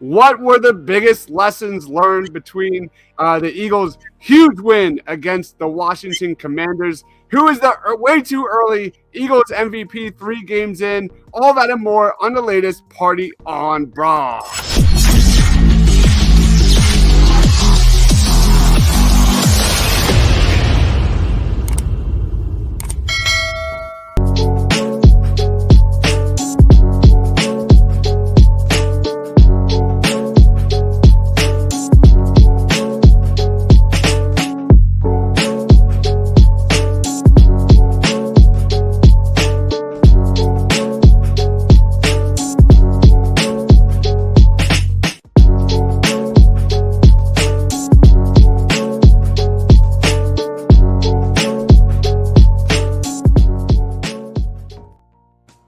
What were the biggest lessons learned between the Eagles' huge win against the Washington Commanders? Who is the way too early Eagles MVP 3 games in? All that and more on the latest Party on Bra.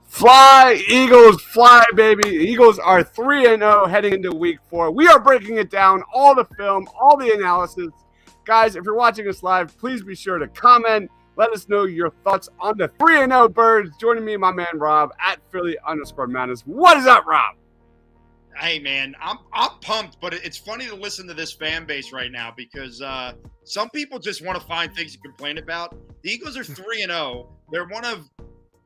Fly, Eagles, fly, baby. Eagles are 3-0 heading into week 4. We are breaking it down, all the film, all the analysis. Guys, if you're watching us live, please be sure to comment. Let us know your thoughts on the 3-0 Birds. Joining me, my man Rob, at Philly_Madness. What is up, Rob? Hey, man, I'm pumped, but it's funny to listen to this fan base right now because some people just want to find things to complain about. The Eagles are 3-0. They're one of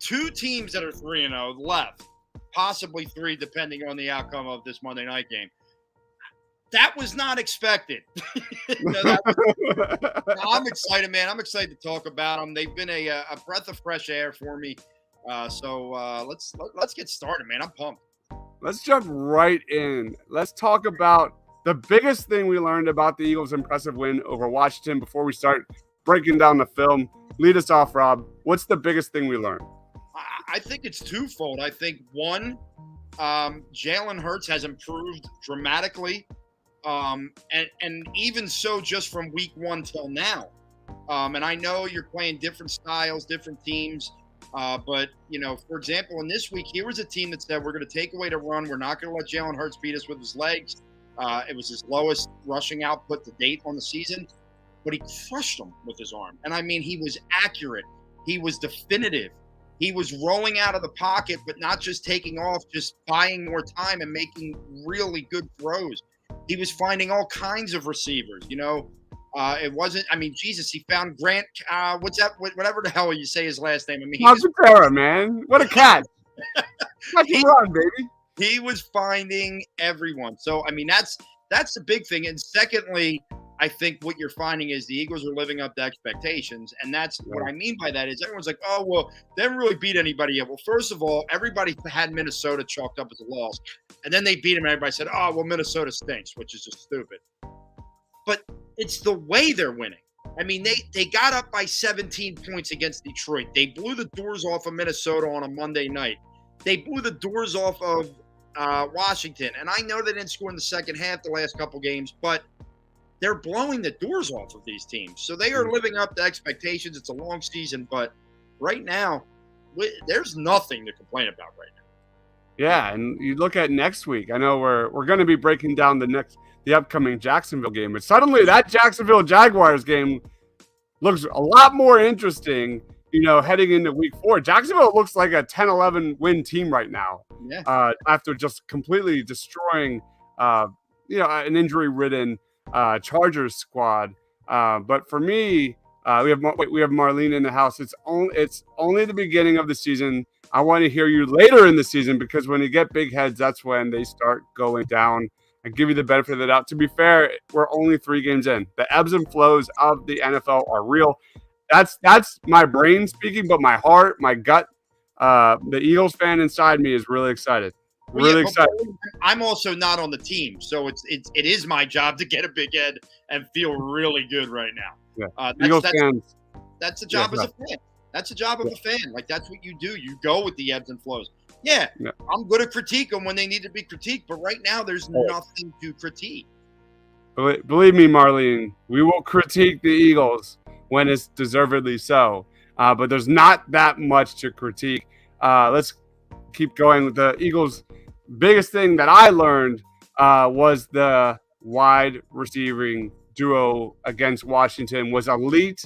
2 teams that are 3-0 left, possibly 3, depending on the outcome of this Monday night game. That was not expected. I'm excited, man. I'm excited to talk about them. They've been a breath of fresh air for me. So let's get started, man. I'm pumped. Let's jump right in. Let's talk about the biggest thing we learned about the Eagles' impressive win over Washington before we start breaking down the film. Lead us off, Rob. What's the biggest thing we learned? I think it's twofold. I think, one, Jalen Hurts has improved dramatically, and even so just from week 1 till now. And I know you're playing different styles, different teams, but, for example, in this week, here was a team that said we're going to take away the run. We're not going to let Jalen Hurts beat us with his legs. It was his lowest rushing output to date on the season, but he crushed them with his arm. And, I mean, he was accurate. He was definitive. He was rolling out of the pocket, but not just taking off, just buying more time and making really good throws. He was finding all kinds of receivers, It wasn't, Jesus, he found Grant, whatever the hell you say his last name. Montero, man. What a catch. Run, baby. He was finding everyone. So, that's the big thing. And secondly, I think what you're finding is the Eagles are living up to expectations. And that's what I mean by that is everyone's like, oh, well, they didn't really beat anybody yet. Well, first of all, everybody had Minnesota chalked up as a loss. And then they beat them. And everybody said, oh, well, Minnesota stinks, which is just stupid. But it's the way they're winning. They got up by 17 points against Detroit. They blew the doors off of Minnesota on a Monday night. They blew the doors off of Washington. And I know they didn't score in the second half the last couple games, but they're blowing the doors off of these teams. So they are living up to expectations. It's a long season, but right now, there's nothing to complain about right now. Yeah, and you look at next week. I know we're going to be breaking down the upcoming Jacksonville game, but suddenly that Jacksonville Jaguars game looks a lot more interesting, heading into week 4. Jacksonville looks like a 10-11 win team right now. Yeah. After just completely destroying, an injury-ridden Chargers squad. But for me, we have Marlene in the house. It's only the beginning of the season. I want to hear you later in the season because when you get big heads, that's when they start going down. I give you the benefit of the doubt. To be fair, we're only 3 games in. The ebbs and flows of the NFL are real. That's my brain speaking, but my heart, my gut, the Eagles fan inside me is really excited. Really excited. I'm also not on the team, so it is my job to get a big head and feel really good right now. Yeah. Eagles fans. That's the job as a fan. That's the job of a fan. Like, that's what you do. You go with the ebbs and flows. Yeah, I'm going to critique them when they need to be critiqued, but right now there's nothing to critique. Believe me, Marlene, we will critique the Eagles when it's deservedly so, but there's not that much to critique. Let's keep going with the Eagles. Biggest thing that I learned was the wide receiving duo against Washington was elite.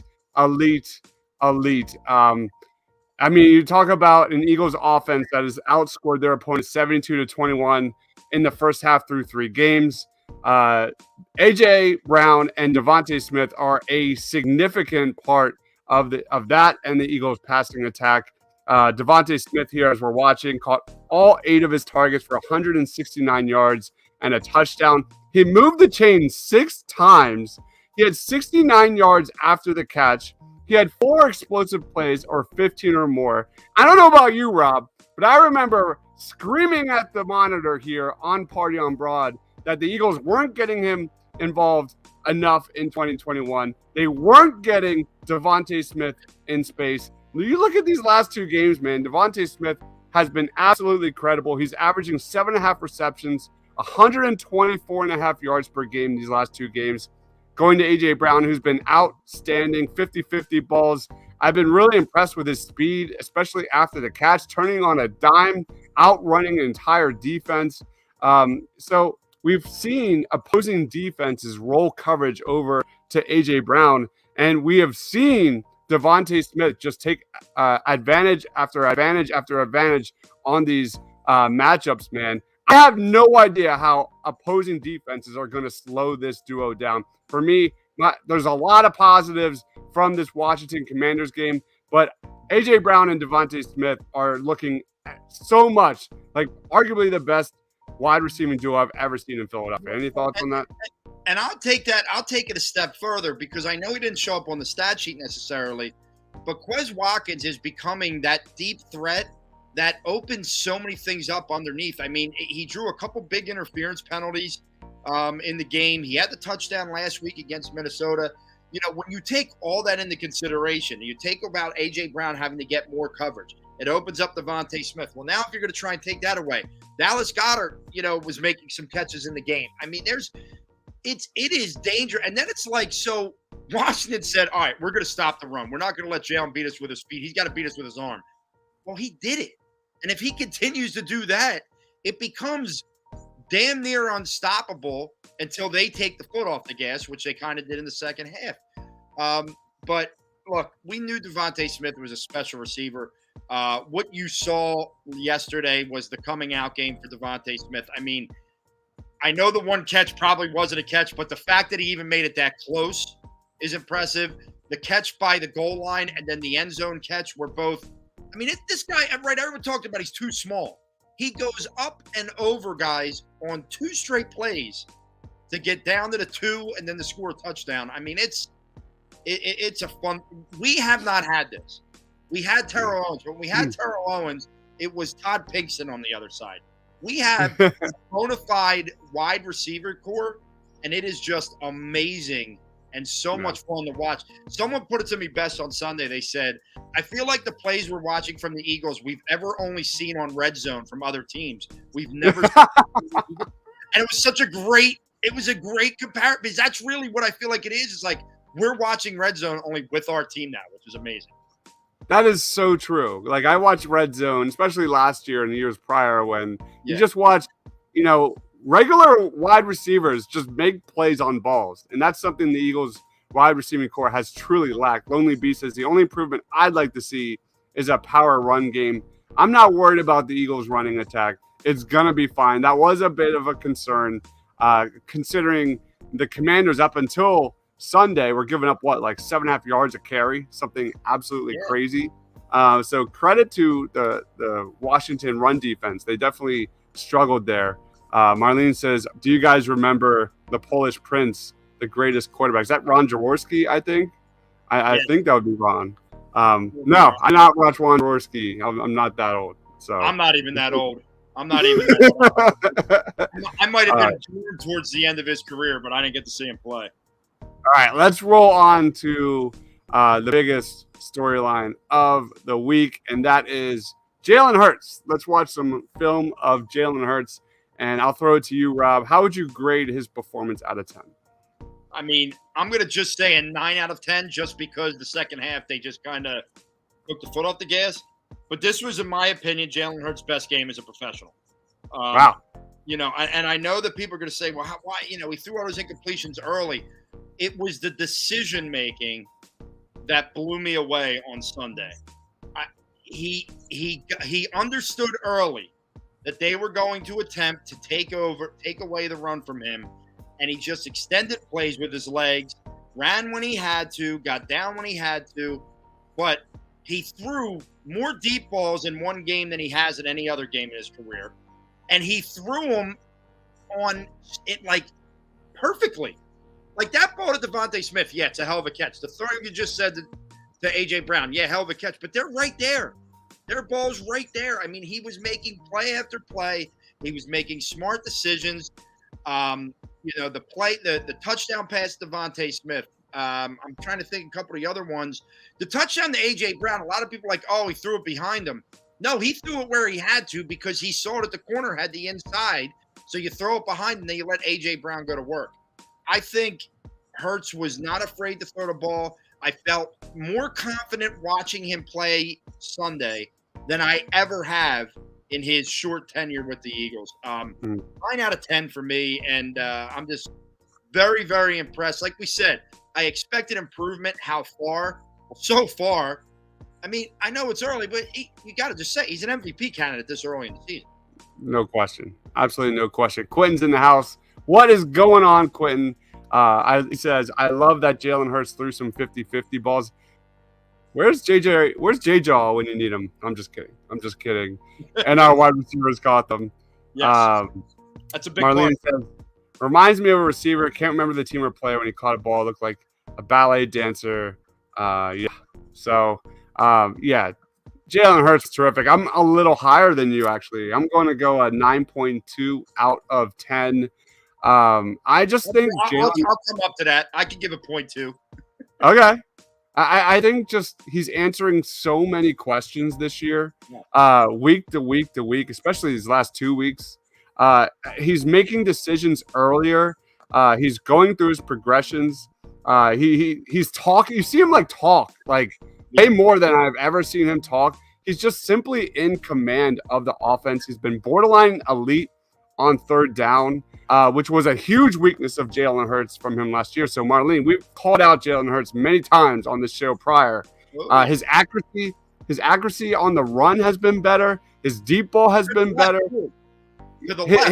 You talk about an Eagles offense that has outscored their opponents 72-21 in the first half through 3 games. AJ Brown and Devontae Smith are a significant part of that and the Eagles' passing attack. Devontae Smith here, as we're watching, caught all 8 of his targets for 169 yards and a touchdown. He moved the chain 6 times. He had 69 yards after the catch. He had 4 explosive plays or 15 or more. I don't know about you, Rob, but I remember screaming at the monitor here on Party on Broad that the Eagles weren't getting him involved enough in 2021. They weren't getting Devontae Smith in space. You look at these last 2 games, man. Devontae Smith has been absolutely credible. He's averaging 7.5 receptions, 124.5 yards per game these last 2 games. Going to A.J. Brown, who's been outstanding, 50-50 balls. I've been really impressed with his speed, especially after the catch, turning on a dime, outrunning an entire defense. So we've seen opposing defenses roll coverage over to A.J. Brown, and we have seen Devontae Smith just take advantage after advantage after advantage on these matchups, man. I have no idea how opposing defenses are going to slow this duo down. For me, there's a lot of positives from this Washington Commanders game, but A.J. Brown and Devontae Smith are looking so much like arguably the best wide receiving duo I've ever seen in Philadelphia. Any thoughts on that? And I'll take it a step further because I know he didn't show up on the stat sheet necessarily, but Quez Watkins is becoming that deep threat that opens so many things up underneath. I mean, he drew a couple big interference penalties in the game. He had the touchdown last week against Minnesota. You know, when you take all that into consideration, you take about A.J. Brown having to get more coverage, it opens up Devontae Smith. Well, now if you're going to try and take that away, Dallas Goedert, was making some catches in the game. I mean, it is danger. And then it's like, so Washington said, all right, we're going to stop the run. We're not going to let Jalen beat us with his feet. He's got to beat us with his arm. Well, he did it. And if he continues to do that, it becomes damn near unstoppable until they take the foot off the gas, which they kind of did in the second half. But look, we knew Devontae Smith was a special receiver. What you saw yesterday was the coming out game for Devontae Smith. I mean, I know the one catch probably wasn't a catch, but the fact that he even made it that close is impressive. The catch by the goal line and then the end zone catch were both. I mean, this guy, right? Everyone talked about he's too small. He goes up and over guys on 2 straight plays to get down to the 2 and then to score a touchdown. I mean, it's a fun. We have not had this. We had Terrell Owens. When we had Terrell Owens, it was Todd Pinkson on the other side. We have a bona fide wide receiver core, and it is just amazing and so much fun to watch. Someone put it to me best on Sunday. They said, I feel like the plays we're watching from the Eagles, we've ever only seen on Red Zone from other teams. We've never seen and it was such a great comparison because that's really what I feel like it is. It's like we're watching Red Zone only with our team now, which is amazing. That is so true. Like I watched Red Zone, especially last year and the years prior when you just watched, regular wide receivers just make plays on balls. And that's something the Eagles wide receiving core has truly lacked. Lonely B says the only improvement I'd like to see is a power run game. I'm not worried about the Eagles running attack. It's going to be fine. That was a bit of a concern considering the Commanders up until Sunday were giving up, 7.5 yards a carry, something absolutely crazy. So credit to the Washington run defense. They definitely struggled there. Marlene says, do you guys remember the Polish Prince, the greatest quarterback? Is that Ron Jaworski, I think? I think that would be Ron. No, I not watch Ron Jaworski. I'm not that old. So I'm not even that old. I might have been towards the end of his career, but I didn't get to see him play. All right, let's roll on to the biggest storyline of the week, and that is Jalen Hurts. Let's watch some film of Jalen Hurts, and I'll throw it to you, Rob. How would you grade his performance out of 10? I mean, I'm going to just say a 9 out of 10 just because the second half they just kind of took the foot off the gas. But this was, in my opinion, Jalen Hurts' best game as a professional. Wow. And I know that people are going to say, well, why? He threw all those incompletions early. It was the decision-making that blew me away on Sunday. He understood early that they were going to attempt to take away the run from him, and he just extended plays with his legs, ran when he had to, got down when he had to, but he threw more deep balls in one game than he has in any other game in his career, and he threw them on it like perfectly. Like that ball to Devontae Smith, yeah, it's a hell of a catch. The throw you just said to A.J. Brown, yeah, hell of a catch, but they're right there. Their ball's right there. I mean, he was making play after play. He was making smart decisions. The touchdown pass to Devontae Smith. I'm trying to think a couple of the other ones. The touchdown to A.J. Brown, a lot of people are like, oh, he threw it behind him. No, he threw it where he had to because he saw that the corner had the inside. So you throw it behind him, then you let A.J. Brown go to work. I think Hurts was not afraid to throw the ball. I felt more confident watching him play Sunday than I ever have in his short tenure with the Eagles. 9 out of 10 for me, and I'm just very, very impressed. Like we said, I expected improvement. How far? Well, so far, I mean, I know it's early, but you got to just say he's an MVP candidate this early in the season. No question. Absolutely no question. Quentin's in the house. What is going on, Quentin? He says, I love that Jalen Hurts threw some 50-50 balls. Where's JJ? Where's J-Jaw when you need him? I'm just kidding. And our wide receivers caught them. Yes. That's a big Marlene says, reminds me of a receiver. Can't remember the team or player when he caught a ball. Looked like a ballet dancer. Yeah. So, yeah. Jalen Hurts is terrific. I'm a little higher than you, actually. I'm going to go a 9.2 out of 10. I just think I'll come up to that. I can give a 0.2. Okay. I think just he's answering so many questions this year, week to week to week, especially these last 2 weeks. He's making decisions earlier. He's going through his progressions. He's talking. You see him talk way more than I've ever seen him talk. He's just simply in command of the offense. He's been borderline elite on third down, which was a huge weakness of Jalen Hurts from him last year. So, Marlene, we've called out Jalen Hurts many times on this show prior. His accuracy on the run has been better. His deep ball has been better. To the left.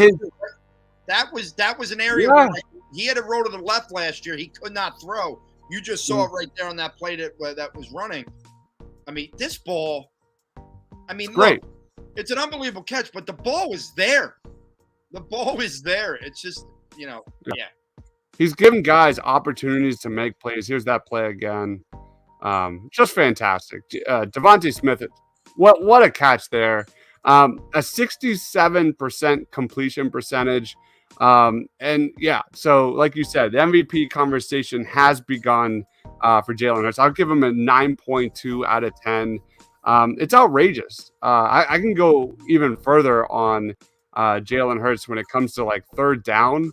That was an area where he had a roll to the left last year. He could not throw. You just saw it right there on that play that was running. I mean, this ball. I mean, great. Look, it's an unbelievable catch, but the ball was there. The ball is there. It's just, yeah. He's giving guys opportunities to make plays. Here's that play again. Just fantastic. Devontae Smith, what a catch there. A 67% completion percentage. And yeah, so like you said, the MVP conversation has begun for Jalen Hurts. I'll give him a 9.2 out of 10. It's outrageous. I can go even further on Jalen Hurts when it comes to third down.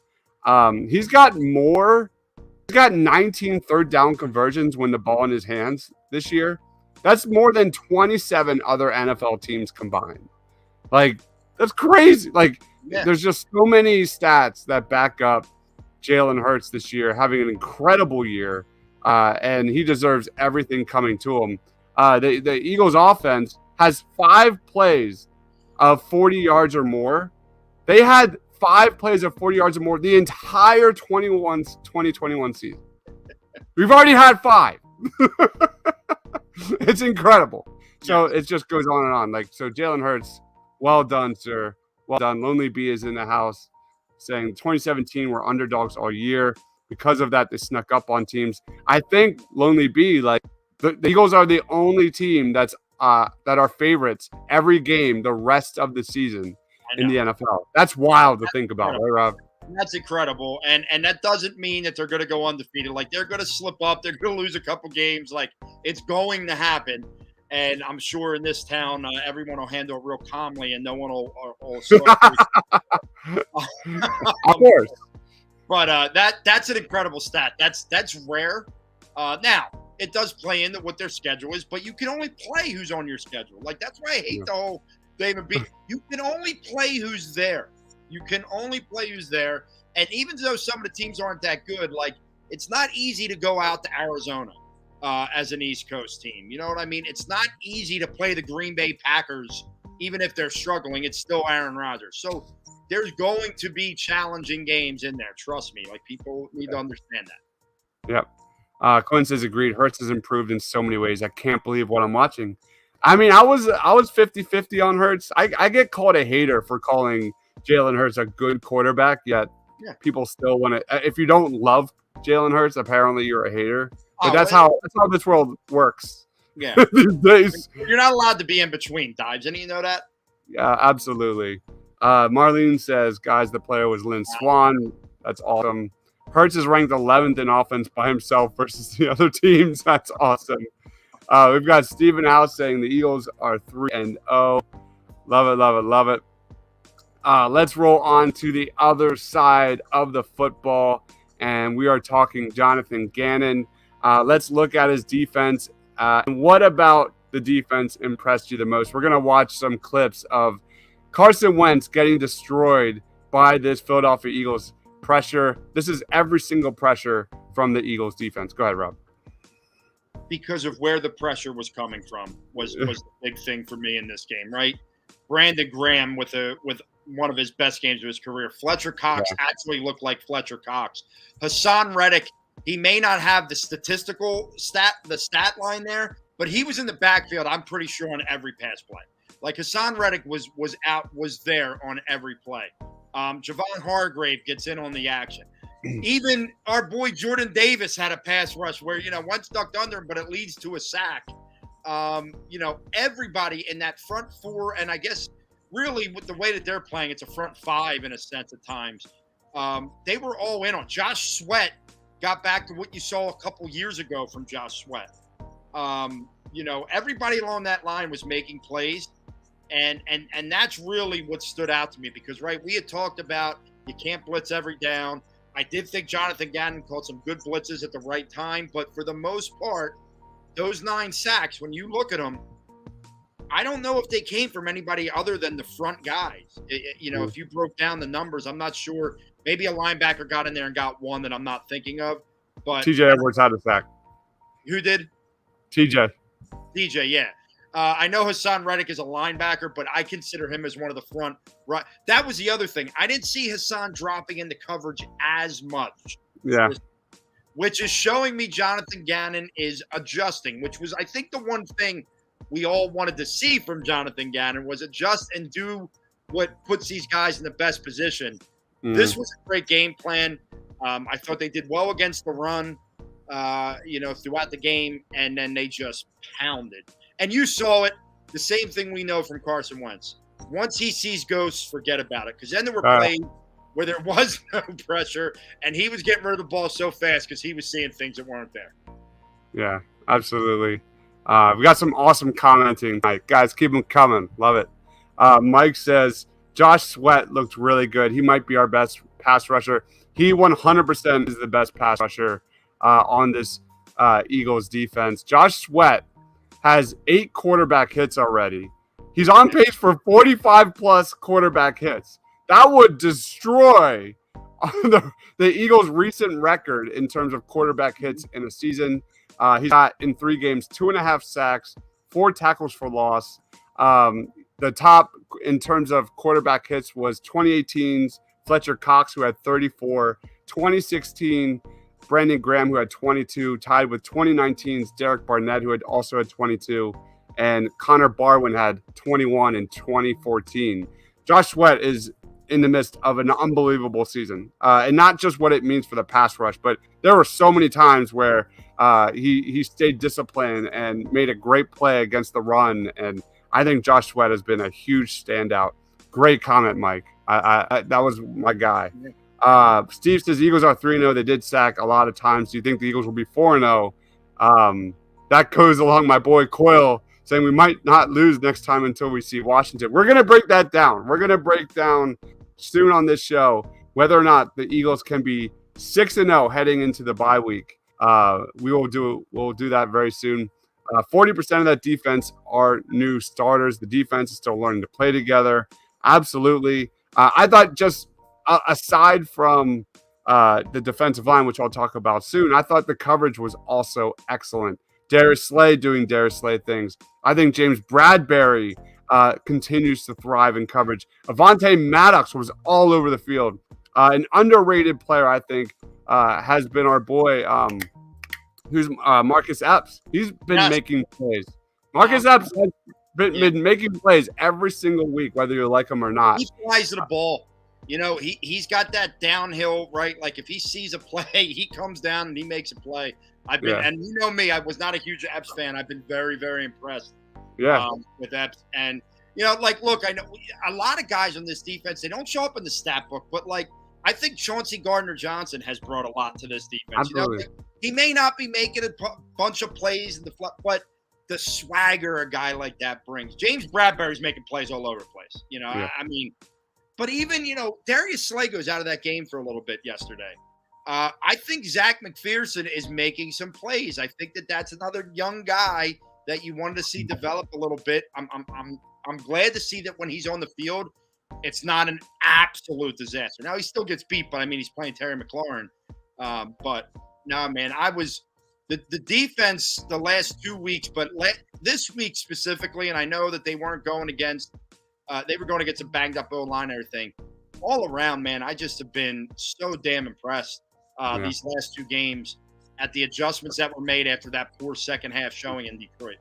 He's got 19 third down conversions when the ball in his hands this year. That's more than 27 other NFL teams combined. That's crazy. There's just so many stats that back up Jalen Hurts this year having an incredible year, and he deserves everything coming to him. The Eagles offense has 5 plays of 40 yards or more. They had 5 plays of 40 yards or more the entire 2021 season. We've already had 5. It's incredible. So it just goes on and on. So Jalen Hurts, well done, sir. Well done. Lonely B is in the house saying 2017 were underdogs all year. Because of that, they snuck up on teams. I think Lonely B, the Eagles are the only team that are favorites every game the rest of the season in the NFL. That's wild to think about, right, Rob? That's incredible. And that doesn't mean that they're going to go undefeated. They're going to slip up. They're going to lose a couple games. It's going to happen. And I'm sure in this town, everyone will handle it real calmly and no one will start. Of course. But that's an incredible stat. That's rare. Now, it does play into what their schedule is, but you can only play who's on your schedule. That's why I hate the whole David B. You can only play who's there. You can only play who's there. And even though some of the teams aren't that good, it's not easy to go out to Arizona as an East Coast team. You know what I mean? It's not easy to play the Green Bay Packers even if they're struggling, it's still Aaron Rodgers. So there's going to be challenging games in there. Trust me. Like, people need to understand that. Yep. Quinn says agreed. Hurts has improved in so many ways. I can't believe what I'm watching. I mean, I was 50-50 on Hurts. I get called a hater for calling Jalen Hurts a good quarterback, yet Yeah. people still want to. If you don't love Jalen Hurts, apparently you're a hater. But Oh, that's how this world works Yeah. these days. You're not allowed to be in between, Dives. Didn't you know that? Yeah, absolutely. Marlene says, guys, the player was Lynn Swan. That's awesome. Hurts is ranked 11th in offense by himself versus the other teams. That's awesome. We've got Stephen House saying the Eagles are 3-0. Love it, love it, love it. Let's roll on to the other side of the football, and we are talking Jonathan Gannon. Let's look at his defense. What about the defense impressed you the most? We're going to watch some clips of Carson Wentz getting destroyed by this Philadelphia Eagles pressure. This is every single pressure from the Eagles defense. Go ahead, Rob. Because of where the pressure was coming from was the big thing for me in this game, right? Brandon Graham with one of his best games of his career. Fletcher Cox actually looked like Fletcher Cox. Hassan Reddick, he may not have the statistical stat line there, but he was in the backfield, I'm pretty sure, on every pass play. Like, Hassan Reddick was there on every play. Javon Hargrave gets in on the action. Even our boy Jordan Davis had a pass rush where, Wentz ducked under him, but it leads to a sack. Everybody in that front four, and I guess really with the way that they're playing, it's a front five in a sense at times. They were all in on. Josh Sweat got back to what you saw a couple years ago from Josh Sweat. Everybody along that line was making plays, and that's really what stood out to me because, right, we had talked about you can't blitz every down. I did think Jonathan Gannon called some good blitzes at the right time, but for the most part, those 9 sacks, when you look at them, I don't know if they came from anybody other than the front guys. If you broke down the numbers, I'm not sure. Maybe a linebacker got in there and got one that I'm not thinking of. But TJ Edwards had a sack. Who did? TJ, yeah. I know Hassan Reddick is a linebacker, but I consider him as one of the front. Right. That was the other thing. I didn't see Hassan dropping into coverage as much. Yeah. Which is showing me Jonathan Gannon is adjusting, which was, I think, the one thing we all wanted to see from Jonathan Gannon was adjust and do what puts these guys in the best position. This was a great game plan. I thought they did well against the run, throughout the game, and then they just pounded. And you saw it, the same thing we know from Carson Wentz. Once he sees ghosts, forget about it. Because then there were plays where there was no pressure, and he was getting rid of the ball so fast because he was seeing things that weren't there. Yeah, absolutely. We got some awesome commenting. Guys, keep them coming. Love it. Mike says, Josh Sweat looked really good. He might be our best pass rusher. He 100% is the best pass rusher on this Eagles defense. Josh Sweat has 8 quarterback hits already. He's on pace for 45-plus quarterback hits. That would destroy the Eagles' recent record in terms of quarterback hits in a season. He's got, in 3 games, 2.5 sacks, 4 tackles for loss. The top in terms of quarterback hits was 2018's Fletcher Cox, who had 34, 2016 Brandon Graham, who had 22, tied with 2019's Derek Barnett, who had also had 22, and Connor Barwin had 21 in 2014. Josh Sweat is in the midst of an unbelievable season, and not just what it means for the pass rush, but there were so many times where he stayed disciplined and made a great play against the run, and I think Josh Sweat has been a huge standout. Great comment, Mike. That was my guy. Steve says Eagles are 3-0. They did sack a lot of times. Do you think the Eagles will be 4-0? That goes along my boy Coyle saying we might not lose next time until we see Washington. We're going to break that down. We're going to break down soon on this show whether or not the Eagles can be 6-0 heading into the bye week. We'll do that very soon. 40% of that defense are new starters. The defense is still learning to play together. Absolutely. I thought just aside from the defensive line, which I'll talk about soon, I thought the coverage was also excellent. Darius Slay doing Darius Slay things. I think James Bradbury continues to thrive in coverage. Avonte Maddox was all over the field. An underrated player, I think, has been our boy, who's Marcus Epps. He's been Yes. making plays. Marcus Epps has been making plays every single week, whether you like him or not. He flies to the ball. You know, he's got that downhill, right? Like if he sees a play, he comes down and he makes a play. And you know me, I was not a huge Epps fan. I've been very, very impressed with Epps. And, you know, like, look, I know a lot of guys on this defense, they don't show up in the stat book, but like, I think Chauncey Gardner-Johnson has brought a lot to this defense. Absolutely. You know, he may not be making a bunch of plays in the but the swagger a guy like that brings. James Bradbury's making plays all over the place. You know, I mean, but even, you know, Darius Slay goes out of that game for a little bit yesterday. I think Zach McPherson is making some plays. I think that's another young guy that you wanted to see develop a little bit. I'm glad to see that when he's on the field, it's not an absolute disaster. Now he still gets beat, but I mean he's playing Terry McLaurin. But no, man, I was the defense the last 2 weeks, but this week specifically, and I know that they weren't going against. They were going against a banged up O-line and everything. All around, man, I just have been so damn impressed these last 2 games at the adjustments that were made after that poor second half showing in Detroit.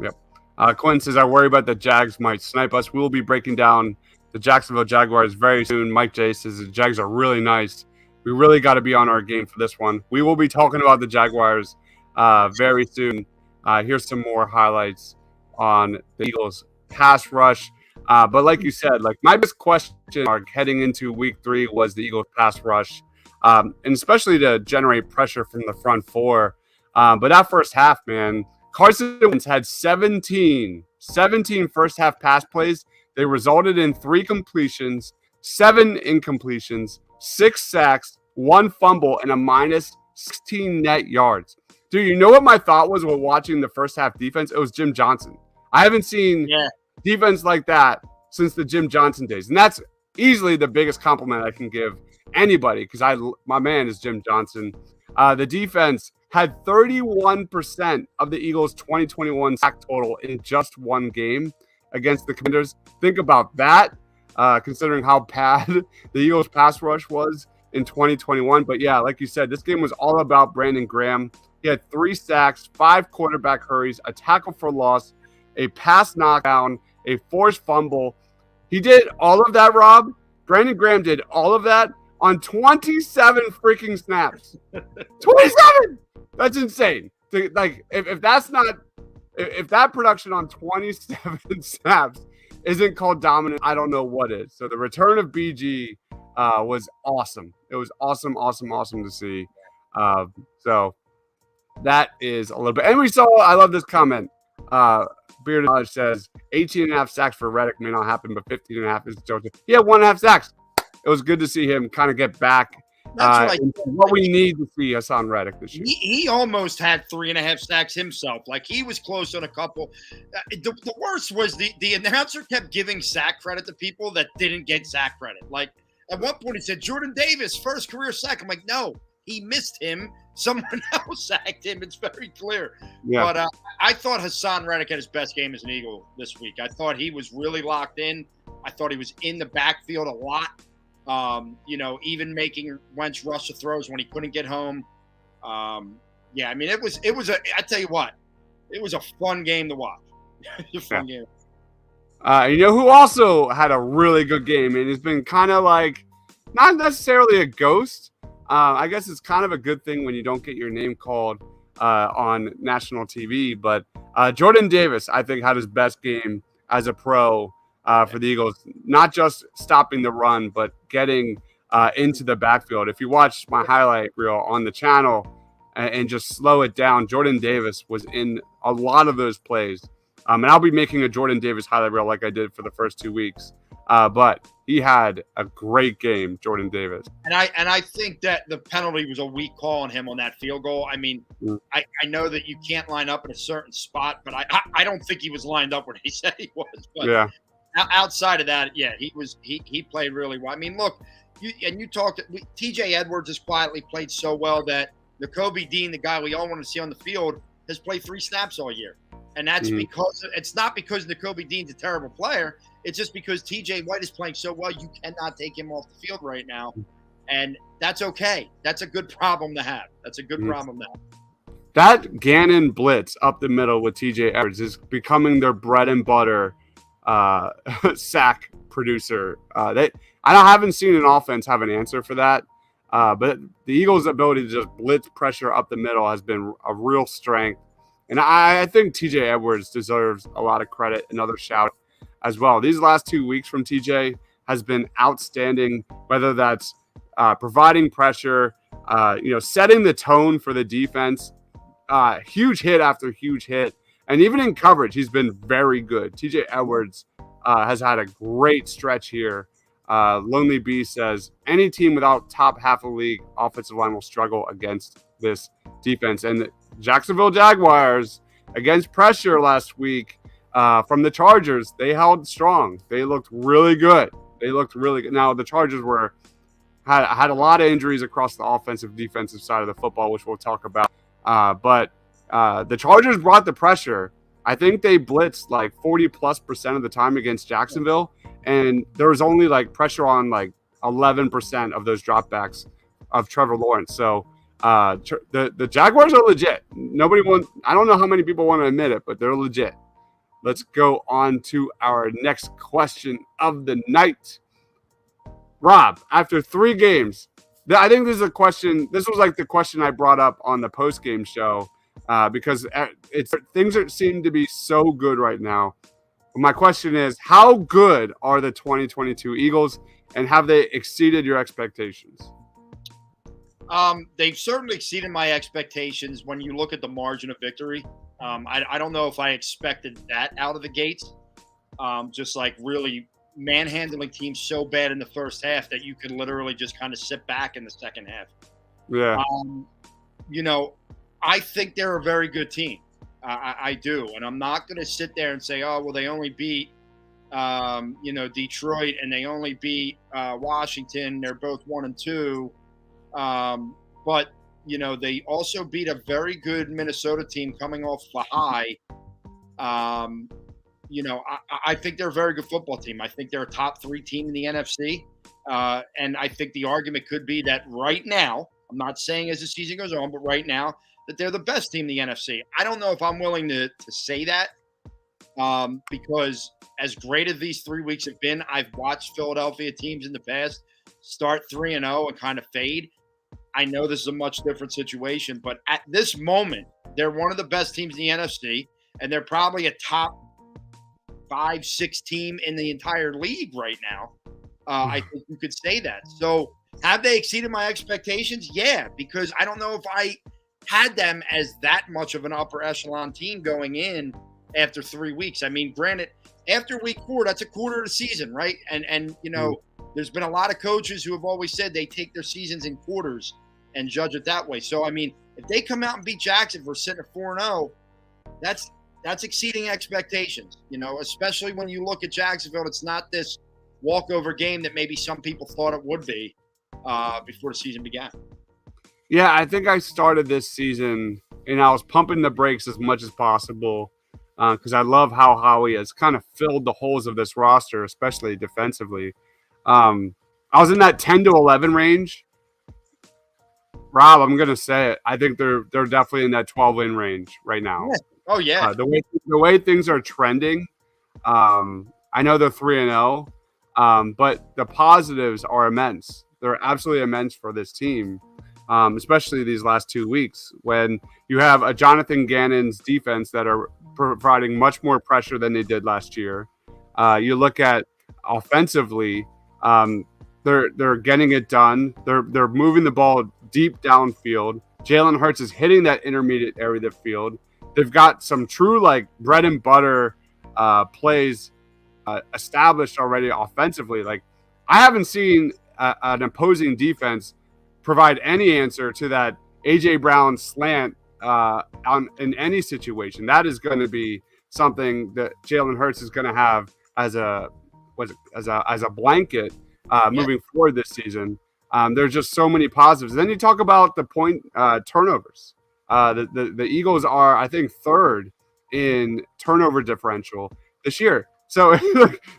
Yep. Quinn says, I worry about the Jags might snipe us. We will be breaking down the Jacksonville Jaguars very soon. Mike J says the Jags are really nice. We really got to be on our game for this one. We will be talking about the Jaguars very soon. Here's some more highlights on the Eagles pass rush. But like you said, like my biggest question mark heading into week 3 was the Eagles pass rush, and especially to generate pressure from the front four. But that first half, man, Carson Wentz had 17 first half pass plays. They resulted in 3 completions, 7 incompletions, 6 sacks, 1 fumble, and a minus 16 net yards. Dude, you know what my thought was while watching the first half defense? It was Jim Johnson. I haven't seen defense like that since the Jim Johnson days. And that's easily the biggest compliment I can give anybody because my man is Jim Johnson. The defense had 31% of the Eagles' 2021 sack total in just 1 game against the Commanders. Think about that, considering how bad the Eagles' pass rush was in 2021. But yeah, like you said, this game was all about Brandon Graham. He had 3 sacks, 5 quarterback hurries, a tackle for loss, a pass knockdown, a forced fumble. He did all of that, Rob. Brandon Graham did all of that on 27 freaking snaps. 27! That's insane. Like, if that's not, if that production on 27 snaps isn't called dominant, I don't know what is. So the return of BG was awesome. It was awesome to see. So that is a little bit. And we saw, I love this comment. Bearded Knowledge says 18.5 sacks for Reddick may not happen, but 15.5 is Joseph. He had 1.5 sacks. It was good to see him kind of get back. What we need to see Hassan Reddick this year. He almost had 3.5 sacks himself. Like he was close on a couple. The worst was the announcer kept giving sack credit to people that didn't get sack credit. Like at one point he said Jordan Davis first career sack. I'm like, no, he missed him. Someone else sacked him. It's very clear. Yeah. But I thought Hassan Reddick had his best game as an Eagle this week. I thought he was really locked in. I thought he was in the backfield a lot. You know, even making Wentz rush the throws when he couldn't get home. Yeah, I mean, it was I tell you what, it was a fun game to watch. It was a fun game. You know who also had a really good game and has been kind of like not necessarily a ghost. I guess it's kind of a good thing when you don't get your name called on national TV. But Jordan Davis, I think, had his best game as a pro for the Eagles. Not just stopping the run, but getting into the backfield. If you watch my highlight reel on the channel and just slow it down, Jordan Davis was in a lot of those plays. And I'll be making a Jordan Davis highlight reel like I did for the first 2 weeks. But he had a great game, Jordan Davis. And I think that the penalty was a weak call on him on that field goal. I mean, I know that you can't line up in a certain spot, but I don't think he was lined up where he said he was. But yeah. Outside of that, yeah, he played really well. I mean, look, you talked. TJ Edwards has quietly played so well that Nakobe Dean, the guy we all want to see on the field, has played 3 snaps all year. And that's Mhm. because it's not because Nakobe Dean's a terrible player. It's just because TJ White is playing so well, you cannot take him off the field right now. And that's okay. That's a good problem to have. That's a good Mhm. problem to have. That Gannon blitz up the middle with TJ Edwards is becoming their bread and butter uh, sack producer. I haven't seen an offense have an answer for that, but the Eagles' ability to just blitz pressure up the middle has been a real strength. And I think TJ Edwards deserves a lot of credit, another shout as well. These last 2 weeks from TJ has been outstanding, whether that's providing pressure, setting the tone for the defense. Huge hit after huge hit. And even in coverage, he's been very good. TJ Edwards has had a great stretch here. Lonely B says any team without top half of the league offensive line will struggle against this defense. And the Jacksonville Jaguars, against pressure last week from the Chargers, they held strong. They looked really good. Now, the Chargers had a lot of injuries across the offensive defensive side of the football, which we'll talk about. But the Chargers brought the pressure. I think they blitzed like 40+% of the time against Jacksonville, and there was only like pressure on like 11% of those dropbacks of Trevor Lawrence. So the Jaguars are legit. I don't know how many people want to admit it, but they're legit. Let's go on to our next question of the night. Rob, after 3 games, I think this is a question. This was like the question I brought up on the post-game show because things seem to be so good right now. My question is, how good are the 2022 Eagles, and have they exceeded your expectations? They've certainly exceeded my expectations when you look at the margin of victory. I don't know if I expected that out of the gates. Just like really manhandling teams so bad in the first half that you could literally just kind of sit back in the second half. Yeah. I think they're a very good team. I do. And I'm not going to sit there and say, oh, well, they only beat, Detroit and they only beat Washington. They're both 1-2. But, they also beat a very good Minnesota team coming off the high. I think they're a very good football team. I think they're a top 3 team in the NFC. And I think the argument could be that right now, I'm not saying as the season goes on, but right now, that they're the best team in the NFC. I don't know if I'm willing to say that because as great as these 3 weeks have been, I've watched Philadelphia teams in the past start 3-0 and kind of fade. I know this is a much different situation, but at this moment, they're one of the best teams in the NFC, and they're probably a top 5-6 team in the entire league right now. I think you could say that. So have they exceeded my expectations? Yeah, because I don't know if I had them as that much of an upper echelon team going in after 3 weeks. I mean, granted, after week 4, that's a quarter of the season, right? And there's been a lot of coaches who have always said they take their seasons in quarters and judge it that way. So, I mean, if they come out and beat Jackson for sitting at 4-0, that's exceeding expectations, especially when you look at Jacksonville. It's not this walkover game that maybe some people thought it would be before the season began. Yeah, I think I started this season and I was pumping the brakes as much as possible because I love how Howie has kind of filled the holes of this roster, especially defensively. I was in that 10-11 range. Rob, I'm gonna say it. I think they're definitely in that 12-win range right now. Yeah. Oh yeah. The way things are trending, I know they're 3-0, but the positives are immense. They're absolutely immense for this team, especially these last 2 weeks when you have a Jonathan Gannon's defense that are providing much more pressure than they did last year. You look at offensively, they're getting it done. They're moving the ball deep downfield. Jalen Hurts is hitting that intermediate area of the field. They've got some true like bread and butter plays established already offensively. Like I haven't seen an opposing defense provide any answer to that AJ Brown slant in any situation. That is going to be something that Jalen Hurts is going to have as a blanket moving forward this season. There's just so many positives. Then you talk about the point turnovers. The Eagles are, I think, third in turnover differential this year. So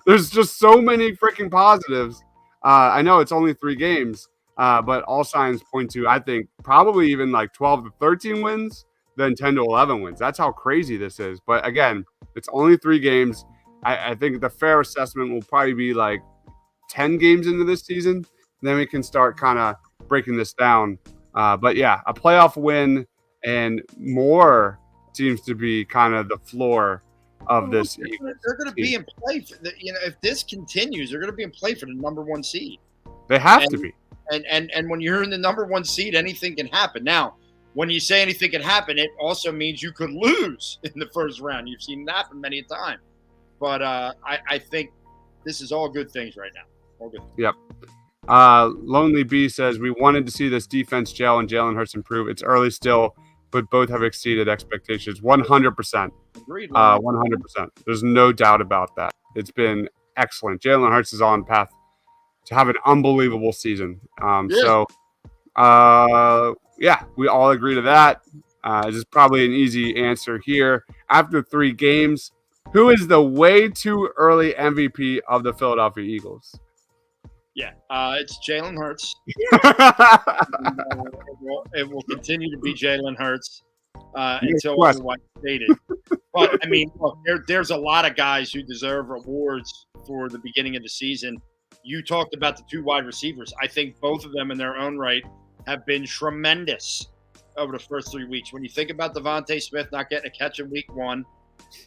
there's just so many freaking positives. I know it's only 3 games, but all signs point to, I think, probably even like 12 to 13 wins, then 10 to 11 wins. That's how crazy this is. But again, it's only 3 games. I think the fair assessment will probably be like 10 games into this season. Then we can start kind of breaking this down. But yeah, a playoff win and more seems to be kind of the floor of this. They're going to be in play for if this continues, they're going to be in play for the #1 seed. They have to be. And when you're in the #1 seed, anything can happen. Now, when you say anything can happen, it also means you could lose in the first round. You've seen that happen many a time. But I think this is all good things right now. All good things. Yep. Lonely B says, we wanted to see this defense gel and Jalen Hurts improve. It's early still, but both have exceeded expectations. 100%. Agreed. 100%. There's no doubt about that. It's been excellent. Jalen Hurts is on path to have an unbelievable season. So, yeah, we all agree to that. This is probably an easy answer here. After 3 games, who is the way too early MVP of the Philadelphia Eagles? Yeah, it's Jalen Hurts. It will continue to be Jalen Hurts until otherwise stated. But, I mean, look, there's a lot of guys who deserve awards for the beginning of the season. You talked about the 2 wide receivers. I think both of them in their own right have been tremendous over the first 3 weeks. When you think about Devontae Smith not getting a catch in week 1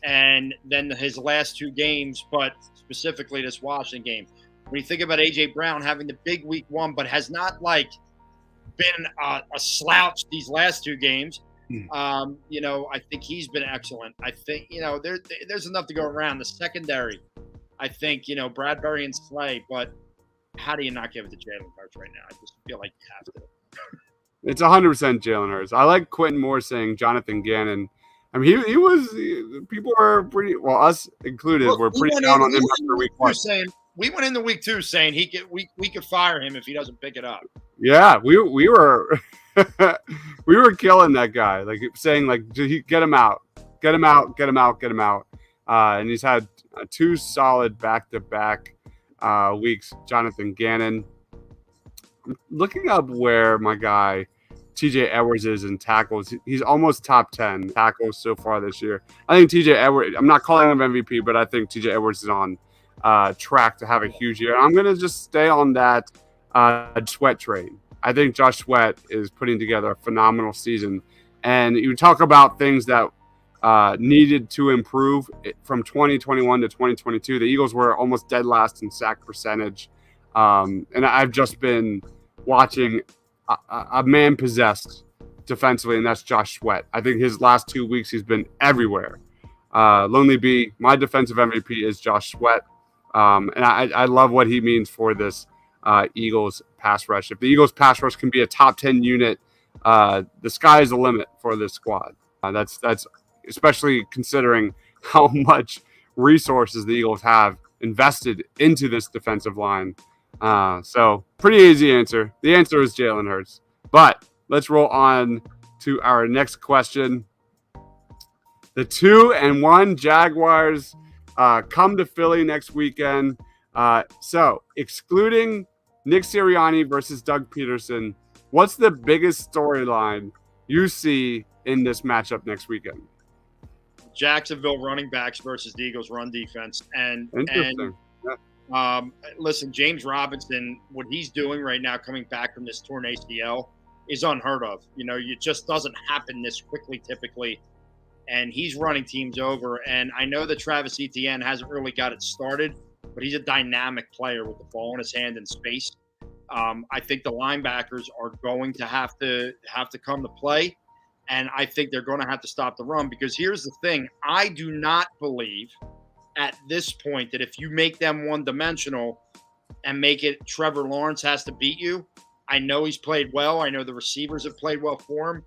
and then his last 2 games, but specifically this Washington game. When you think about A.J. Brown having the big week 1, but has not been a slouch these last 2 games, I think he's been excellent. I think there's enough to go around. The secondary, I think Bradbury and Slay, but how do you not give it to Jalen Hurts right now? I just feel like you have to. It's 100% Jalen Hurts. I like Quentin Moore saying Jonathan Gannon. I mean, he was. People were pretty, well, us included, were pretty down on him after week 1. We went into week 2 saying we could fire him if he doesn't pick it up. Yeah, we were we were killing that guy, saying get him out, get him out, get him out, get him out. And he's had 2 solid back-to-back weeks. Jonathan Gannon. I'm looking up where my guy TJ Edwards is in tackles. He's almost top 10 tackles so far this year. I think TJ Edwards. I'm not calling him MVP, but I think TJ Edwards is on track to have a huge year. I'm going to just stay on that Sweat train. I think Josh Sweat is putting together a phenomenal season. And you talk about things that needed to improve from 2021 to 2022. The Eagles were almost dead last in sack percentage. And I've just been watching a man possessed defensively, and that's Josh Sweat. I think his last 2 weeks, he's been everywhere. Lonely B, my defensive MVP is Josh Sweat. And I love what he means for this Eagles pass rush. If the Eagles pass rush can be a top 10 unit, the sky is the limit for this squad. That's especially considering how much resources the Eagles have invested into this defensive line. So pretty easy answer. The answer is Jalen Hurts. But let's roll on to our next question. The 2-1 Jaguars come to Philly next weekend. So excluding Nick Sirianni versus Doug Peterson, what's the biggest storyline you see in this matchup next weekend? Jacksonville running backs versus the Eagles run defense. Interesting. Listen, James Robinson, what he's doing right now coming back from this torn ACL is unheard of. It just doesn't happen this quickly typically. And he's running teams over. And I know that Travis Etienne hasn't really got it started, but he's a dynamic player with the ball in his hand in space. I think the linebackers are going to have to come to play. And I think they're going to have to stop the run, because here's the thing. I do not believe at this point that if you make them one-dimensional and make it Trevor Lawrence has to beat you. I know he's played well. I know the receivers have played well for him.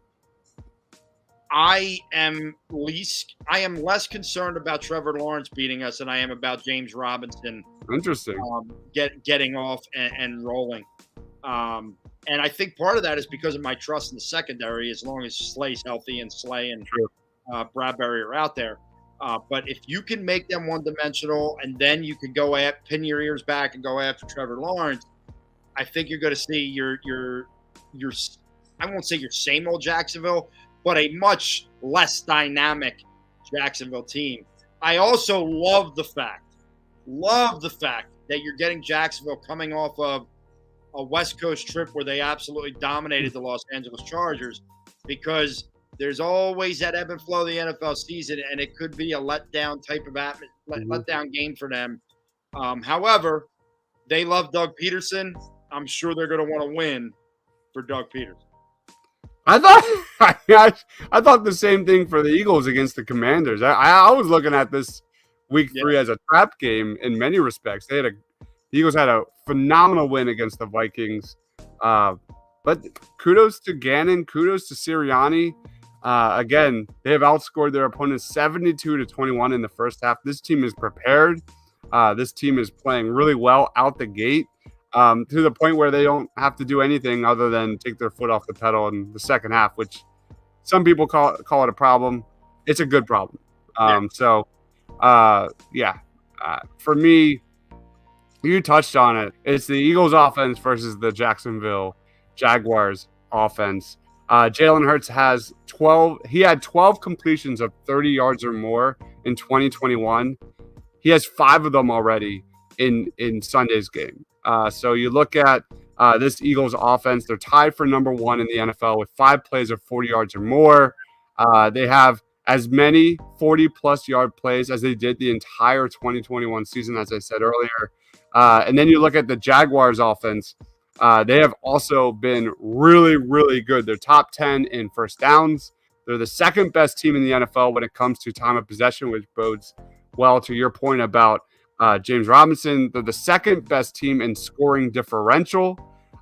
I am less concerned about Trevor Lawrence beating us than I am about James Robinson. Interesting. Getting off and rolling. And I think part of that is because of my trust in the secondary, as long as Slay's healthy and Slay and Bradbury are out there. But if you can make them one-dimensional, and then you can go at pin your ears back and go after Trevor Lawrence, I think you're going to see your I won't say your same old Jacksonville, but a much less dynamic Jacksonville team. I also love the fact that you're getting Jacksonville coming off of a West Coast trip where they absolutely dominated the Los Angeles Chargers, because there's always that ebb and flow of the NFL season, and it could be a letdown type of letdown game for them. However, they love Doug Peterson. I'm sure they're going to want to win for Doug Peterson. I thought I thought the same thing for the Eagles against the Commanders. I was looking at this week 3 as a trap game in many respects. The Eagles had a phenomenal win against the Vikings. But kudos to Gannon, kudos to Sirianni. Again, they have outscored their opponents 72-21 in the first half. This team is prepared. This team is playing really well out the gate, to the point where they don't have to do anything other than take their foot off the pedal in the second half, which some people call it a problem. It's a good problem. For me, you touched on it. It's the Eagles offense versus the Jacksonville Jaguars offense. Jalen Hurts has 12. He had 12 completions of 30 yards or more in 2021. He has 5 of them already in Sunday's game. So you look at this Eagles offense, they're tied for number 1 in the NFL with 5 plays of 40 yards or more. They have as many 40-plus yard plays as they did the entire 2021 season, as I said earlier. And then you look at the Jaguars offense. They have also been really, really good. They're top 10 in first downs. They're the second best team in the NFL when it comes to time of possession, which bodes well to your point about James Robinson. They're the second best team in scoring differential.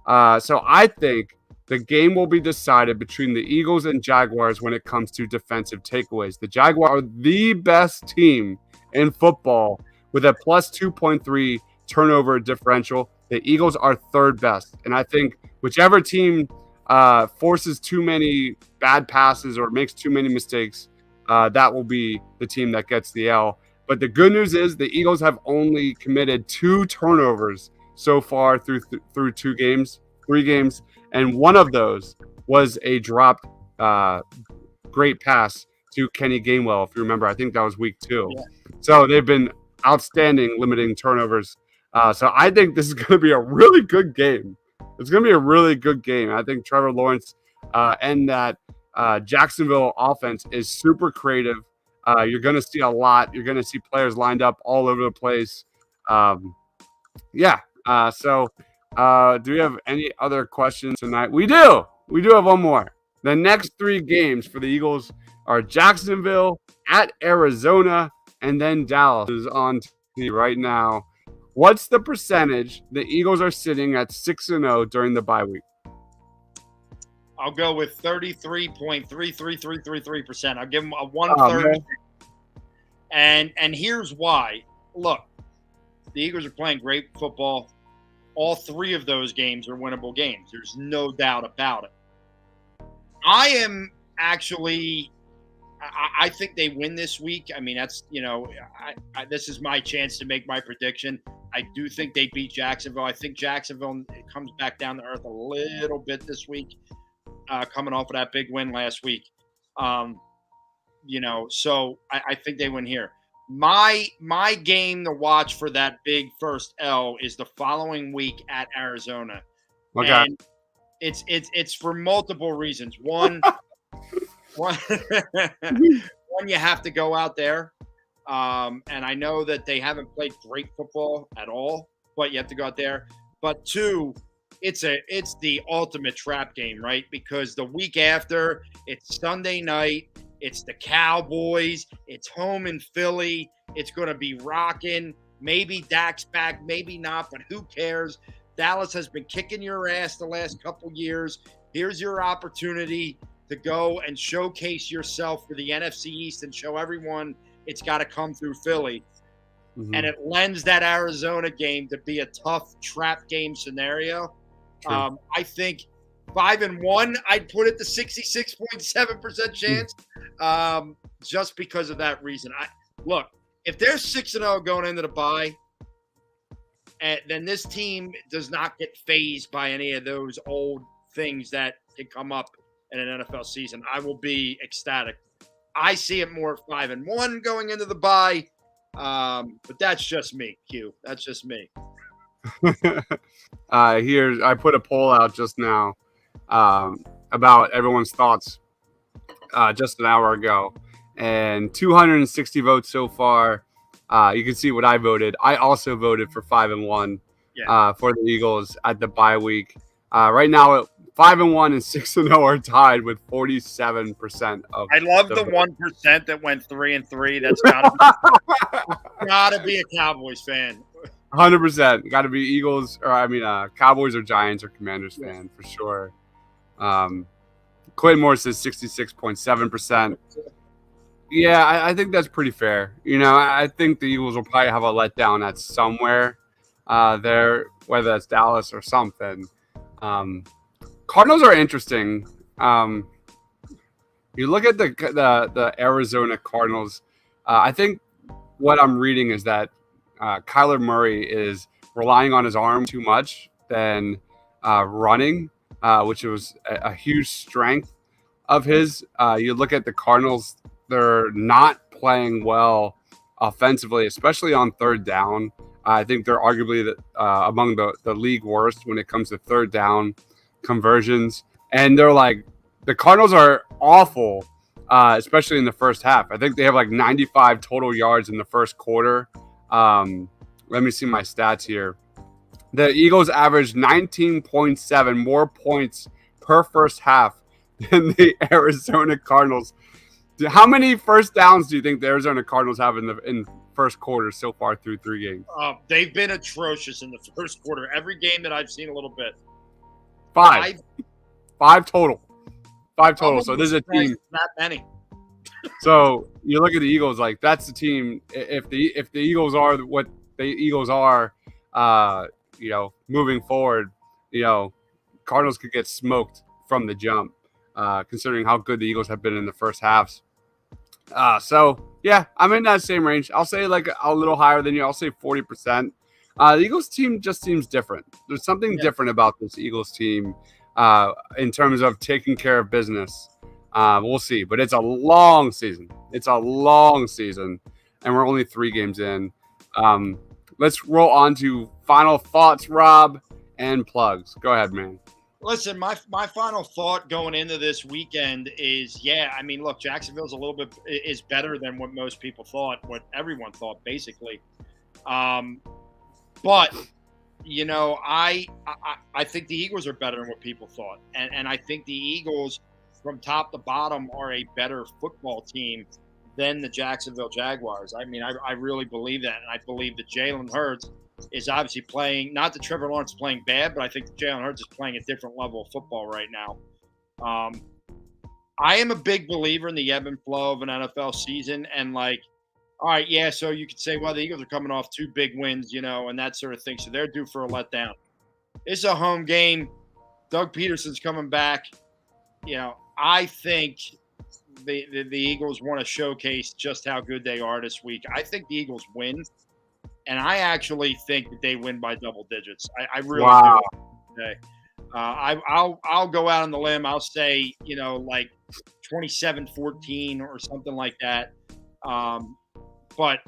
So I think the game will be decided between the Eagles and Jaguars when it comes to defensive takeaways. The Jaguars are the best team in football with a plus 2.3 turnover differential. The Eagles are third best. And I think whichever team forces too many bad passes or makes too many mistakes, that will be the team that gets the L. But the good news is the Eagles have only committed 2 turnovers so far through 3 games, and one of those was a dropped great pass to Kenny Gainwell. If you remember, I think that was week 2. Yeah. So they've been outstanding limiting turnovers. So I think this is going to be a really good game. It's going to be a really good game. I think Trevor Lawrence and that Jacksonville offense is super creative. You're going to see a lot. You're going to see players lined up all over the place. So do we have any other questions tonight? We do. We do have one more. The next 3 games for the Eagles are Jacksonville, at Arizona, and then Dallas is on TV right now. What's the percentage the Eagles are sitting at 6-0 during the bye week? I'll go with 33.33333%. I'll give them a 1/3. And here's why. Look, the Eagles are playing great football. All 3 of those games are winnable games. There's no doubt about it. I am actually I think they win this week. I mean, that's, this is my chance to make my prediction. I do think they beat Jacksonville. I think Jacksonville comes back down to earth a little bit this week, coming off of that big win last week. So I think they win here. My game to watch for that big first L is the following week at Arizona. Okay. And it's for multiple reasons. One, you have to go out there. And I know that they haven't played great football at all, but you have to go out there. But 2, it's the ultimate trap game, right? Because the week after, it's Sunday night. It's the Cowboys. It's home in Philly. It's going to be rocking. Maybe Dak's back, maybe not, but who cares? Dallas has been kicking your ass the last couple years. Here's your opportunity to go and showcase yourself for the NFC East and show everyone it's got to come through Philly. Mm-hmm. And it lends that Arizona game to be a tough trap game scenario. I think 5-1, I'd put it to 66.7% chance, just because of that reason. look, if they're 6-0 going into the bye, then this team does not get phased by any of those old things that can come up in an NFL season. I will be ecstatic. I see it more 5-1 going into the bye, but that's just me, Q. That's just me. Here, I put a poll out just now about everyone's thoughts just an hour ago, and 260 votes so far. You can see what I voted. I also voted for 5-1 for the Eagles at the bye week. Right now, 5-1 and 6-0 are tied with 47% of. I love the 1% that went 3-3. That's gotta be a Cowboys fan. 100%. Got to be Eagles, or Cowboys or Giants or Commanders fan for sure. Quinn Moore says 66.7%. Yeah, I think that's pretty fair. I think the Eagles will probably have a letdown at somewhere there, whether that's Dallas or something. Cardinals are interesting. You look at the Arizona Cardinals. I think what I'm reading is that Kyler Murray is relying on his arm too much than running, which was a huge strength of his. You look at the Cardinals, they're not playing well offensively, especially on third down. I think they're arguably among the league worst when it comes to third down conversions. And the Cardinals are awful, especially in the first half. I think they have 95 total yards in the first quarter. Let me see my stats here. The Eagles averaged 19.7 more points per first half than the Arizona Cardinals. How many first downs do you think the Arizona Cardinals have in first quarter so far through 3 games? They've been atrocious in the first quarter. Every game that I've seen a little bit. 5 total. 5 total. So this is a team. Not many. So you look at the Eagles, that's the team. If the Eagles are what the Eagles are, moving forward, Cardinals could get smoked from the jump, considering how good the Eagles have been in the first halves. So yeah, I'm in that same range. I'll say a little higher than you. I'll say 40%. The Eagles team just seems different. There's something different about this Eagles team in terms of taking care of business. We'll see, but it's a long season. And we're only 3 games in. Let's roll on to final thoughts, Rob, and plugs. Go ahead, man. Listen, my final thought going into this weekend is, look, Jacksonville's a little bit is better than what most people thought, what everyone thought, basically. But I think the Eagles are better than what people thought, and I think the Eagles, from top to bottom, are a better football team than the Jacksonville Jaguars. I really believe that, and I believe that Jalen Hurts is obviously playing. Not that Trevor Lawrence is playing bad, but I think Jalen Hurts is playing a different level of football right now. I am a big believer in the ebb and flow of an NFL season, and all right, yeah, so you could say, well, the Eagles are coming off 2 big wins, and that sort of thing, so they're due for a letdown. It's a home game. Doug Peterson's coming back. I think the Eagles want to showcase just how good they are this week. I think the Eagles win, and I actually think that they win by double digits. I really do. Today. I'll go out on the limb. I'll say 27-14 or something like that. But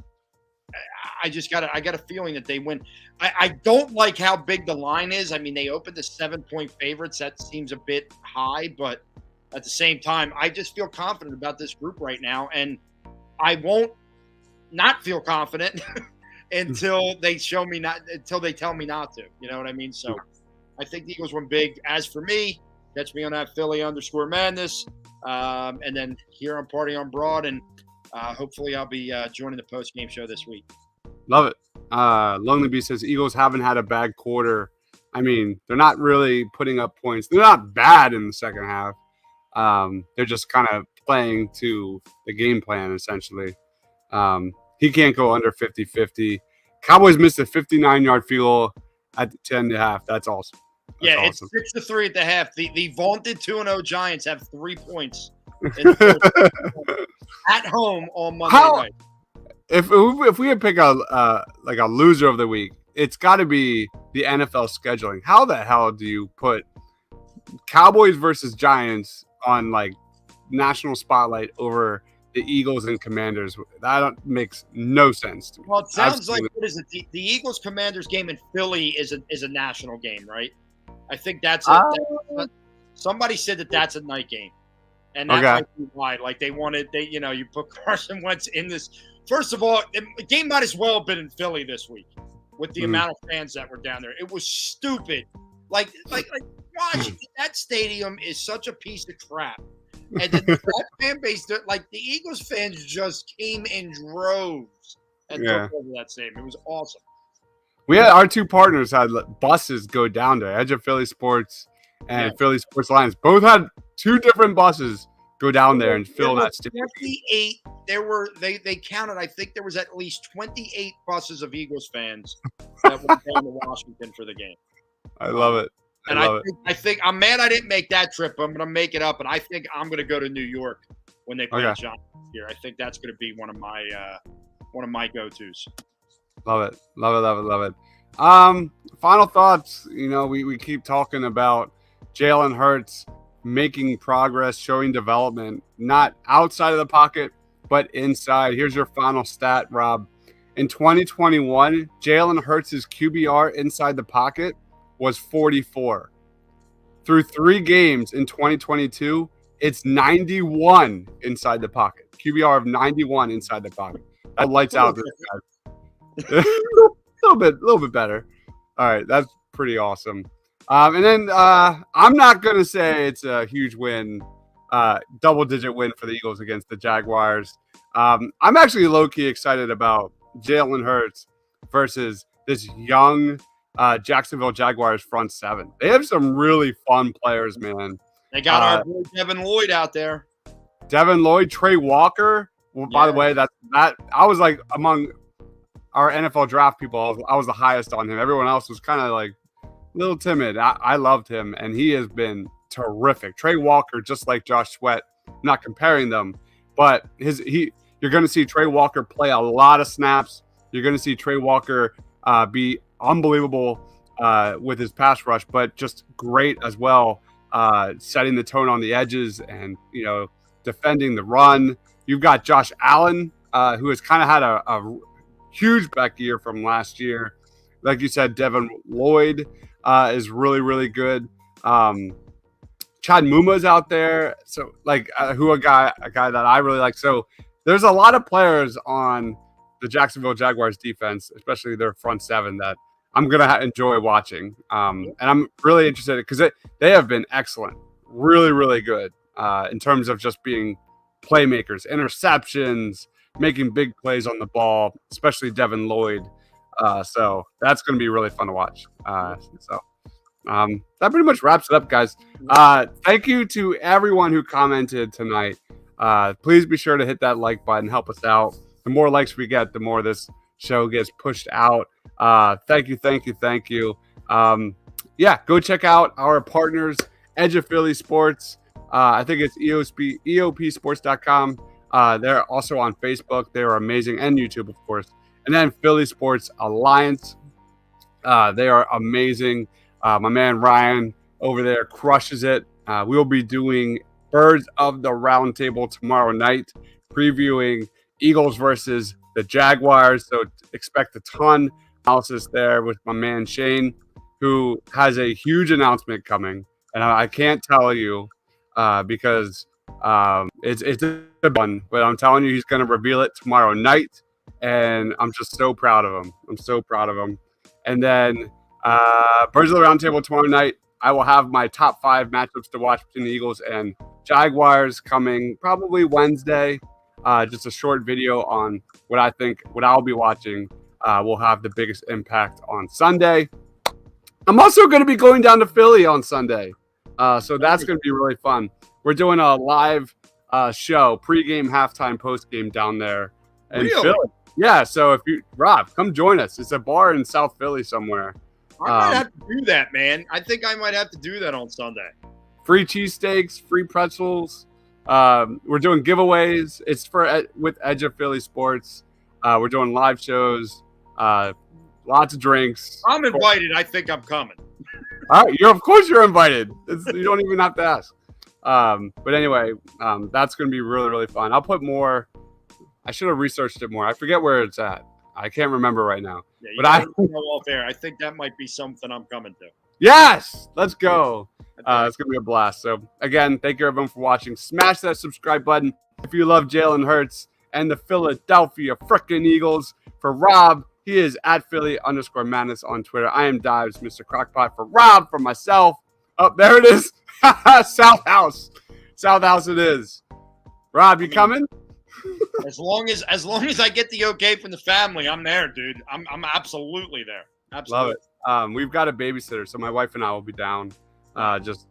I got a feeling that they win. I don't like how big the line is. They opened the 7-point favorites. That seems a bit high, but at the same time, I just feel confident about this group right now, and I won't not feel confident until they tell me not to. You know what I mean? So I think the Eagles win big. As for me, catch me on that Philly_madness, and then here on Party on Broad, and hopefully I'll be joining the post-game show this week. Love it. Lonely Bee says Eagles haven't had a bad quarter. They're not really putting up points. They're not bad in the second half. They're just kind of playing to the game plan, essentially. He can't go under 50-50. Cowboys missed a 59-yard field goal at the 10 to half. That's awesome. That's awesome. It's 6-3 at the half. The vaunted 2-0 Giants have 3 points at home on Monday night. if we had pick a like a loser of the week, it's got to be the NFL scheduling. How the hell do you put Cowboys versus Giants on like national spotlight over the Eagles and Commanders? Makes no sense to me. Well, it sounds Absolutely. like what is it? The Eagles Commanders game in Philly is a national game, right? I think somebody said that's a night game, and that might be why. Like you put Carson Wentz in this. First of all, the game might as well have been in Philly this week with the amount of fans that were down there. It was stupid. Like Washington, that stadium is such a piece of crap. And then that fan base, like the Eagles fans just came in droves and took over that stadium. It was awesome. We had our two partners had buses go down there. Edge of Philly Sports and Philly Sports Alliance both had two different buses go down there and fill that stadium. 28. They counted. I think there was at least 28 buses of Eagles fans that went down to Washington for the game. I love it. I think I'm mad I didn't make that trip. I'm going to make it up, and I think I'm going to go to New York when they play Giants here. I think that's going to be one of my go-tos. Love it. Final thoughts. We keep talking about Jalen Hurts making progress, showing development, not outside of the pocket, but inside. Here's your final stat, Rob. In 2021, Jalen Hurts' QBR inside the pocket was 44. Through 3 games in 2022, it's 91 inside the pocket. QBR of 91 inside the pocket. That lights out this guy. a little bit better. All right, that's pretty awesome. And then I'm not gonna say it's a huge win, double-digit win for the Eagles against the Jaguars. I'm actually low-key excited about Jalen Hurts versus this young Jacksonville Jaguars front seven. They have some really fun players, man. They got our boy Devin Lloyd out there. Devin Lloyd, Trey Walker. Well, by the way, that I was like among our NFL draft people, I was the highest on him. Everyone else was kind of like a little timid. I loved him, and he has been terrific. Trey Walker, just like Josh Sweat, not comparing them, but you're going to see Trey Walker play a lot of snaps. You're going to see Trey Walker be unbelievable with his pass rush, but just great as well, setting the tone on the edges and defending the run. You've got Josh Allen, who has kind of had a huge back year from last year. Like you said, Devin Lloyd is really, really good. Chad Muma's out there, so a guy that I really like. So there's a lot of players on the Jacksonville Jaguars defense, especially their front seven, that I'm gonna enjoy watching. And I'm really interested because they have been excellent, really, really good in terms of just being playmakers, interceptions, making big plays on the ball, especially Devin Lloyd. So that's going to be really fun to watch. That pretty much wraps it up, guys. Thank you to everyone who commented tonight. Please be sure to hit that like button, help us out. The more likes we get, the more this show gets pushed out. Thank you. Go check out our partners, Edge of Philly Sports. I think it's EOPsports.com. They're also on Facebook. They're amazing, and YouTube, of course. And then Philly Sports Alliance. They are amazing. My man Ryan over there crushes it. We will be doing Birds of the Round Table tomorrow night, previewing Eagles versus the Jaguars. So expect a ton of analysis there with my man Shane, who has a huge announcement coming. And I can't tell you because it's a one, but I'm telling you, he's going to reveal it tomorrow night. And I'm just so proud of him. And then Birds of the Round Table tomorrow night, I will have my top 5 matchups to watch between the Eagles and Jaguars coming probably Wednesday. Just a short video on what I think, what I'll be watching will have the biggest impact on Sunday. I'm also going to be going down to Philly on Sunday. So that's going to be really fun. We're doing a live show, pregame, halftime, postgame down there in Philly. Yeah, so Rob, come join us. It's a bar in South Philly somewhere. I might have to do that, man. I think I might have to do that on Sunday. Free cheesesteaks, free pretzels. We're doing giveaways. It's with Edge of Philly Sports. We're doing live shows, lots of drinks. I'm invited. I think I'm coming. All right, of course you're invited. You don't even have to ask. But anyway, that's going to be really, really fun. I'll put more. I should have researched it more. I forget where it's at. I can't remember right now. Yeah, but I know off air. I think that might be something I'm coming to. Yes, let's go. It's going to be a blast. So again, thank you everyone for watching. Smash that subscribe button if you love Jalen Hurts and the Philadelphia frickin' Eagles. For Rob, he is at Philly_Madness on Twitter. I am Dives, Mr. Crockpot. For Rob, for myself. Oh, there it is. South House. South House it is. Rob, you coming? As long as I get the okay from the family, I'm there, dude. I'm absolutely there. Absolutely. Love it. We've got a babysitter, so my wife and I will be down. Just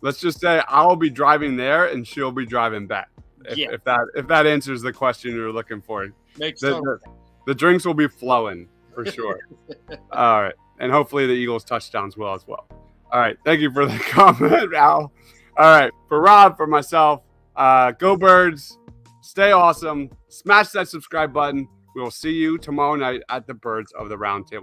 let's just say I'll be driving there and she'll be driving back. If that answers the question you're looking for. Makes sense. The drinks will be flowing for sure. All right, and hopefully the Eagles touchdowns will as well. All right, thank you for the comment, Al. All right, for Rob, for myself, go Birds. Stay awesome. Smash that subscribe button. We will see you tomorrow night at the Birds of the Round Table.